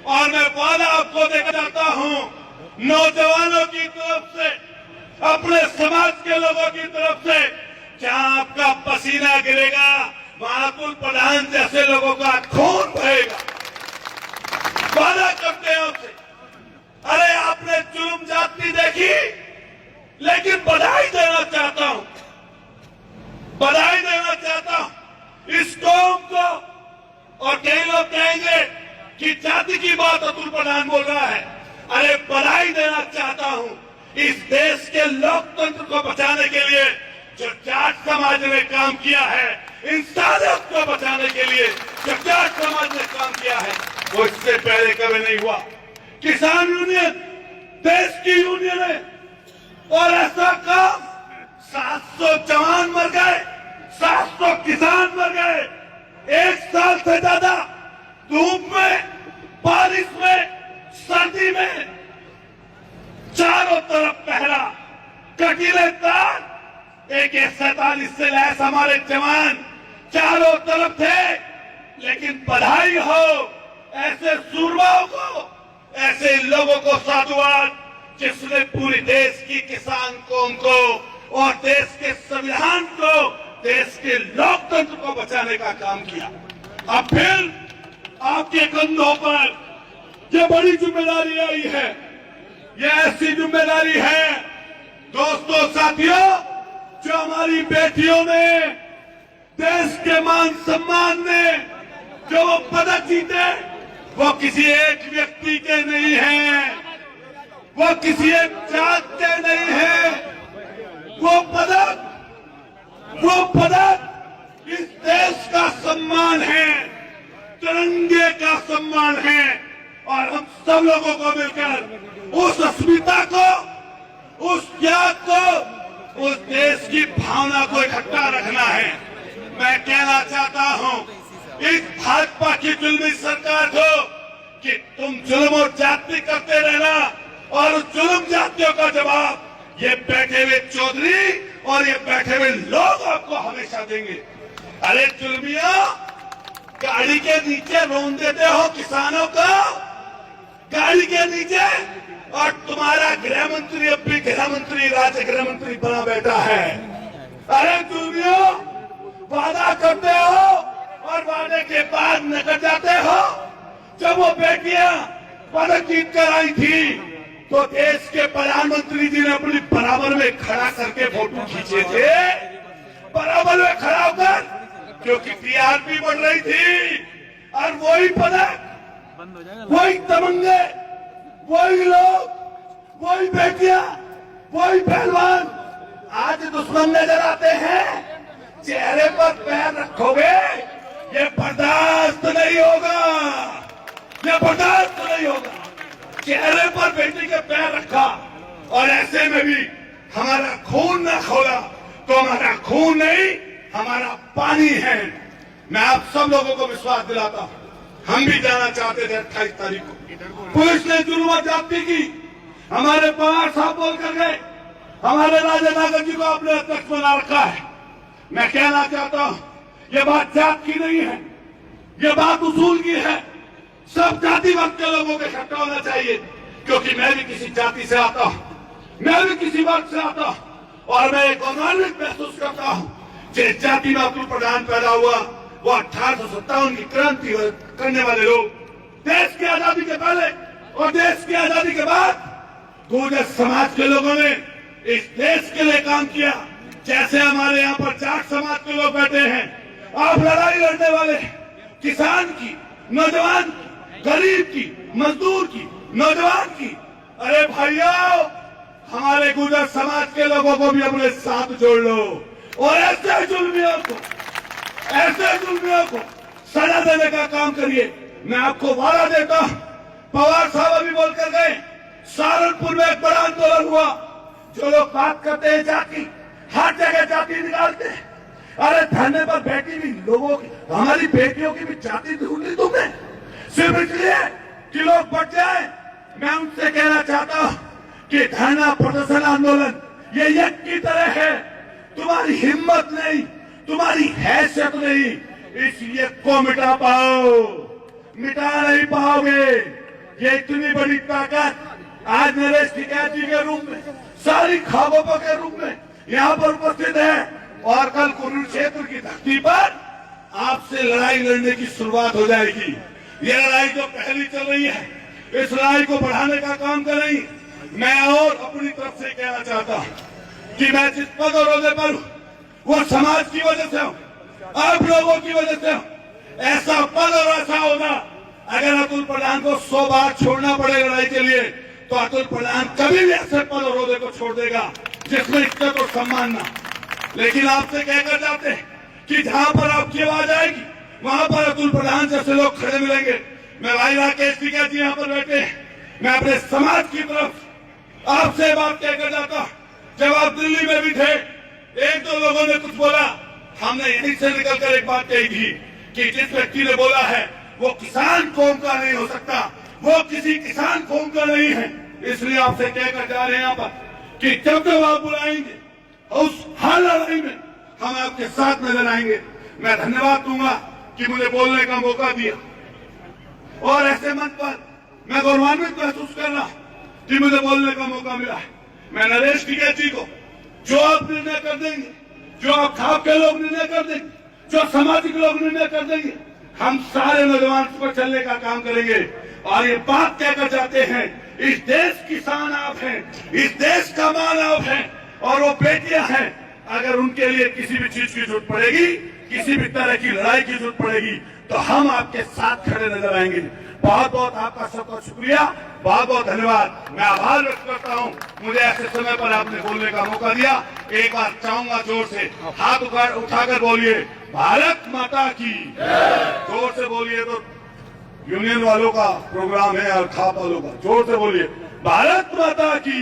और मैं वादा आपको देकर जाता हूं, नौजवानों की तरफ से, अपने समाज के लोगों की तरफ से, जहां आपका पसीना गिरेगा वहां अतुल प्रधान जैसे लोगों का खून बहेगा। वादा करते हैं आपसे। अरे आपने जुल्म जाति देखी, लेकिन बधाई देना चाहता हूं, बधाई देना चाहता हूं इस कौम को। और कई लोग कहेंगे कि जाति की बात अतुल प्रधान बोल रहा है। अरे बधाई देना चाहता हूं इस देश के लोकतंत्र को बचाने के लिए जो जाट समाज ने काम किया है, इंसानियत को बचाने के लिए जो जाट समाज ने काम किया है, वो इससे पहले कभी नहीं हुआ। किसान यूनियन देश की यूनियन है और ऐसा काम 700 जवान मर गए, 700 किसान मर गए, 1 साल से ज्यादा धूप में, बारिश में, सर्दी में, चारों तरफ पहरा, कटीले तार, AK-47 से लैस हमारे जवान चारों तरफ थे। लेकिन बधाई हो ऐसे सूरमाओं को, ऐसे लोगों को साधुवाद जिसने पूरी देश की किसान कौम को और देश के संविधान को, देश के लोकतंत्र को बचाने का काम किया। अब फिर आपके कंधों पर ये बड़ी जिम्मेदारी आई है। ये ऐसी जिम्मेदारी है दोस्तों, साथियों, जो हमारी बेटियों ने देश के मान सम्मान में जो वो पदक जीते, वो किसी एक व्यक्ति के नहीं है, वो किसी एक जात के नहीं है। वो पदक इस देश का सम्मान है, तिरंगे का सम्मान है। और हम सब लोगों को मिलकर उस अस्मिता को, उस त्याग को, उस देश की भावना को इकट्ठा रखना है। मैं कहना चाहता हूं इस भाजपा की जुल्मी सरकार को कि तुम जुल्म और जाति करते रहना, और उस जुल्म जातियों का जवाब ये बैठे हुए चौधरी और ये बैठे हुए लोग आपको हमेशा देंगे। अरे जुल्मिया, गाड़ी के नीचे रोन देते हो किसानों को, गाड़ी के नीचे, और तुम्हारा गृह मंत्री अब भी गृह मंत्री, राज्य गृह मंत्री बना बैठा है। अरे जुल्मियों, वादा करते हो और वादे के बाद निकल जाते हो। जब वो बेटियां पदक जीत कर आई थी तो देश के प्रधानमंत्री जी ने अपनी बराबर में खड़ा करके फोटो खींचे थे, बराबर में खड़ा होकर, क्योंकि टीआरपी बढ़ रही थी। और वही पदक, वही तमंगे, वही लोग, वही बेटियां, वही पहलवान आज दुश्मन नजर आते हैं। चेहरे पर पैर रखोगे, ये बर्दाश्त नहीं होगा, ये बर्दाश्त नहीं होगा। चेहरे पर बेटी के पैर रखा और ऐसे में भी हमारा खून न खोला तो हमारा खून नहीं, हमारा पानी है। मैं आप सब लोगों को विश्वास दिलाता हूं, हम भी जाना चाहते थे 28 तारीख को। पुलिस ने जुल्म जाति की, हमारे पवार साहब बोल कर गए, हमारे राजा नागर जी को आपने अध्यक्ष बना रखा है। मैं कहना चाहता हूं ये बात जात की नहीं है, ये बात उसूल की है। सब जाति वर्ग के लोगों को इकट्ठा होना चाहिए, क्योंकि मैं भी किसी जाति से आता हूं, मैं भी किसी वर्ग से आता हूं, और मैं एक गौरवान्वित महसूस करता हूं जिस जाति में अतुल प्रधान पैदा हुआ, वो 1857 की क्रांति करने वाले लोग, देश की आजादी के पहले और देश की आजादी के बाद गुर्जर समाज के लोगों ने इस देश के लिए काम किया। जैसे हमारे यहाँ पर जाट समाज के लोग बैठे हैं, आप लड़ाई लड़ने वाले किसान की, नौजवान की, गरीब की, मजदूर की, नौजवान की, अरे भाइयों, हमारे गुर्जर समाज के लोगों को भी अपने साथ जोड़ लो और ऐसे जुल्मियों को सजा देने का काम करिए। मैं आपको वादा देता हूं, पवार साहब अभी बोलकर गए, सहारनपुर में एक बड़ा आंदोलन हुआ। जो लोग बात करते हैं जाति, हर जगह जाति निकालते हैं। अरे धरने पर बैठी भी लोगों की, हमारी बेटियों की भी जाति ढूंढ ली तुमने, सिर्फ इसलिए कि लोग बढ़ जाए। मैं उनसे कहना चाहता हूं कि धरना, प्रदर्शन, आंदोलन ये यज्ञ की तरह है। तुम्हारी हिम्मत नहीं, तुम्हारी हैसियत नहीं, इस यज्ञ को मिटा पाओ, मिटा नहीं पाओगे। ये इतनी बड़ी ताकत आज नरेश टिकैत जी के रूप में, सारी खाबों के रूप में यहाँ पर उपस्थित है और कल कुरुक्षेत्र की धरती पर आपसे लड़ाई लड़ने की शुरुआत हो जाएगी। ये लड़ाई जो पहली चल रही है, इस लड़ाई को बढ़ाने का काम करेंगे। मैं और अपनी तरफ से कहना चाहता हूँ कि मैं जिस पद और ओहदे पर हूँ वो समाज की वजह से हूँ, आप लोगों की वजह से हूँ। ऐसा पद और ऐसा होगा, अगर अतुल प्रधान को 100 बार छोड़ना पड़े लड़ाई के लिए, तो अतुल प्रधान कभी भी ऐसे पद और ओहदे को छोड़ देगा जिसमें इज्जत और सम्मान ना। लेकिन आपसे कहकर जाते हैं कि जहां पर आपकी आवाज आएगी वहां पर अतुल प्रधान जैसे लोग खड़े मिलेंगे। मैं भाई राकेश टिकैत जी यहाँ पर बैठे हैं, मैं अपने समाज की तरफ आपसे बात कहकर जाता हूँ। जब आप दिल्ली में भी थे, एक दो लोगों ने कुछ बोला, हमने यहीं से निकलकर एक बात कही थी कि जिस व्यक्ति ने बोला है वो किसान कौम का नहीं हो सकता, वो किसी किसान कौम का नहीं है। इसलिए आपसे कहकर जा रहे हैं यहाँ पर कि जब जब आप बुलाएंगे उस हर लड़ाई में हम आपके साथ नजर आएंगे। मैं धन्यवाद दूंगा कि मुझे बोलने का मौका दिया और ऐसे मंच पर मैं गौरवान्वित महसूस कर रहा कि मुझे बोलने का मौका मिला। मैं नरेश टिकैत जी को जो आप निर्णय कर देंगे, जो आप खाप के लोग निर्णय कर देंगे, जो सामाजिक लोग निर्णय कर देंगे, हम सारे नौजवान पर चलने का काम करेंगे। और ये बात कहकर जाते हैं, इस देश की शान आप हैं, इस देश का मान आप हैं और वो बेटियां हैं। अगर उनके लिए किसी भी चीज की जरूरत पड़ेगी, किसी भी तरह की लड़ाई की जरूरत पड़ेगी, तो हम आपके साथ खड़े नजर आएंगे। बहुत बहुत आपका सबका शुक्रिया, बहुत बहुत धन्यवाद। मैं आभार व्यक्त करता हूँ, मुझे ऐसे समय पर आपने बोलने का मौका दिया। एक बार चाहूंगा जोर से हाथ उठाकर बोलिए, भारत माता की। जोर से बोलिए, तो यूनियन वालों का प्रोग्राम है और खाप वालों का। जोर से बोलिए, भारत माता की।